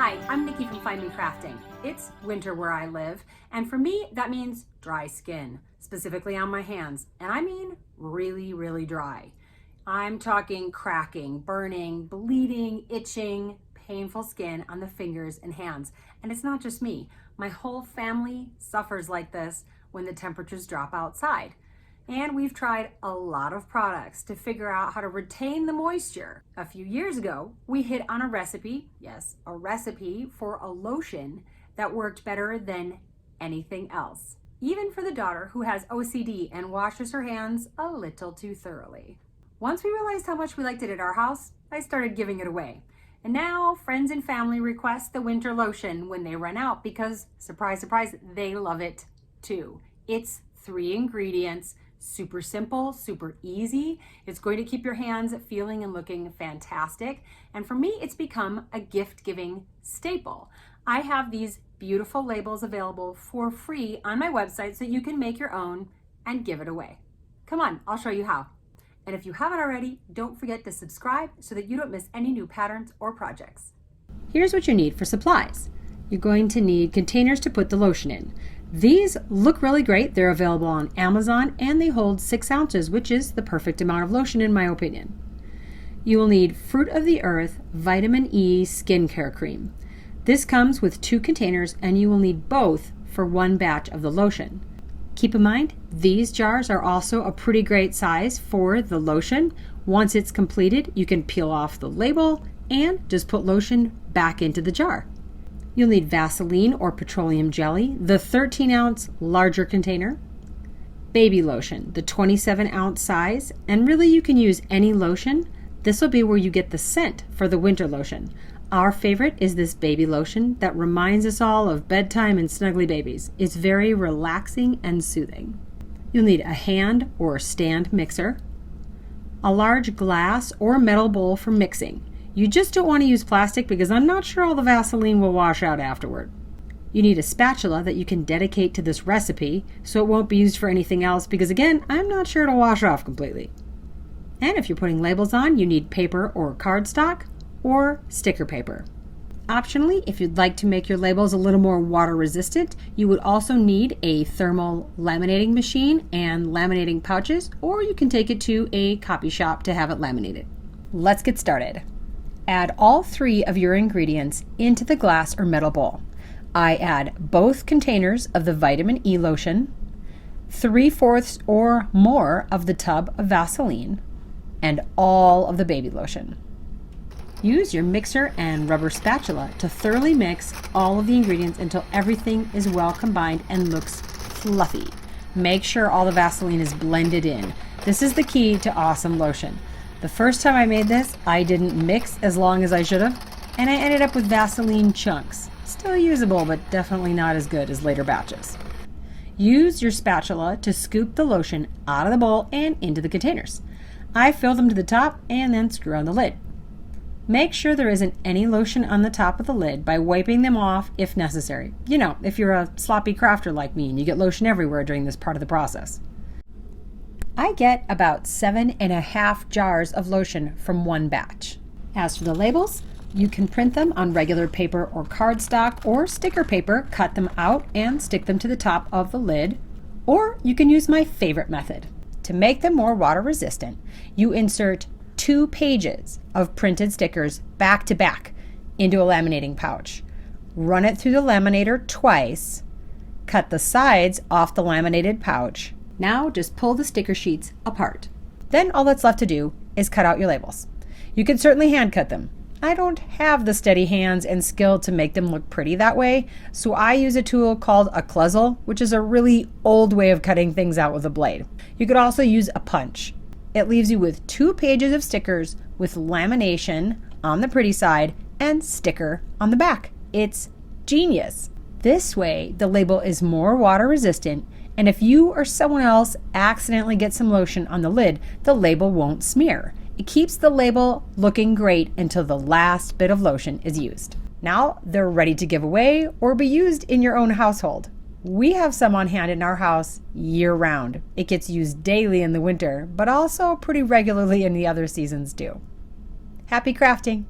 Hi, I'm Nikki from Find Me Crafting. It's winter where I live, and for me, that means dry skin, specifically on my hands. And I mean really, really dry. I'm talking cracking, burning, bleeding, itching, painful skin on the fingers and hands. And it's not just me. My whole family suffers like this when the temperatures drop outside. And we've tried a lot of products to figure out how to retain the moisture. A few years ago, we hit on a recipe, yes, a recipe for a lotion that worked better than anything else. Even for the daughter who has OCD and washes her hands a little too thoroughly. Once we realized how much we liked it at our house, I started giving it away. And now friends and family request the winter lotion when they run out because, surprise, surprise, they love it too. It's 3 ingredients. Super simple, super easy. It's going to keep your hands feeling and looking fantastic. And for me, it's become a gift-giving staple. I have these beautiful labels available for free on my website so you can make your own and give it away. Come on, I'll show you how. And if you haven't already, don't forget to subscribe so that you don't miss any new patterns or projects. Here's what you need for supplies. You're going to need containers to put the lotion in. These look really great. They're available on Amazon and they hold 6 ounces, which is the perfect amount of lotion in my opinion. You will need Fruit of the Earth Vitamin E Skincare Cream. This comes with 2 containers and you will need both for 1 batch of the lotion. Keep in mind, these jars are also a pretty great size for the lotion. Once it's completed, you can peel off the label and just put lotion back into the jar. You'll need Vaseline or petroleum jelly, the 13-ounce larger container, baby lotion, the 27-ounce size, and really you can use any lotion. This will be where you get the scent for the winter lotion. Our favorite is this baby lotion that reminds us all of bedtime and snuggly babies. It's very relaxing and soothing. You'll need a hand or stand mixer, a large glass or metal bowl for mixing. You just don't want to use plastic because I'm not sure all the Vaseline will wash out afterward. You need a spatula that you can dedicate to this recipe so it won't be used for anything else because again, I'm not sure it'll wash off completely. And if you're putting labels on, you need paper or cardstock or sticker paper. Optionally, if you'd like to make your labels a little more water resistant, you would also need a thermal laminating machine and laminating pouches, or you can take it to a copy shop to have it laminated. Let's get started. Add all 3 of your ingredients into the glass or metal bowl. I add both containers of the vitamin E lotion, 3/4 or more of the tub of Vaseline, and all of the baby lotion. Use your mixer and rubber spatula to thoroughly mix all of the ingredients until everything is well combined and looks fluffy. Make sure all the Vaseline is blended in. This is the key to awesome lotion. The first time I made this, I didn't mix as long as I should have, and I ended up with Vaseline chunks. Still usable, but definitely not as good as later batches. Use your spatula to scoop the lotion out of the bowl and into the containers. I fill them to the top and then screw on the lid. Make sure there isn't any lotion on the top of the lid by wiping them off if necessary. You know, if you're a sloppy crafter like me and you get lotion everywhere during this part of the process. I get about 7.5 jars of lotion from 1 batch. As for the labels, you can print them on regular paper or cardstock or sticker paper, cut them out and stick them to the top of the lid, or you can use my favorite method. To make them more water resistant, you insert 2 pages of printed stickers back to back into a laminating pouch. Run it through the laminator twice, cut the sides off the laminated pouch. Now just pull the sticker sheets apart. Then all that's left to do is cut out your labels. You can certainly hand cut them. I don't have the steady hands and skill to make them look pretty that way, so I use a tool called a clusel, which is a really old way of cutting things out with a blade. You could also use a punch. It leaves you with 2 pages of stickers with lamination on the pretty side and sticker on the back. It's genius. This way, the label is more water resistant, and if you or someone else accidentally gets some lotion on the lid, the label won't smear. It keeps the label looking great until the last bit of lotion is used. Now they're ready to give away or be used in your own household. We have some on hand in our house year-round. It gets used daily in the winter, but also pretty regularly in the other seasons too. Happy crafting!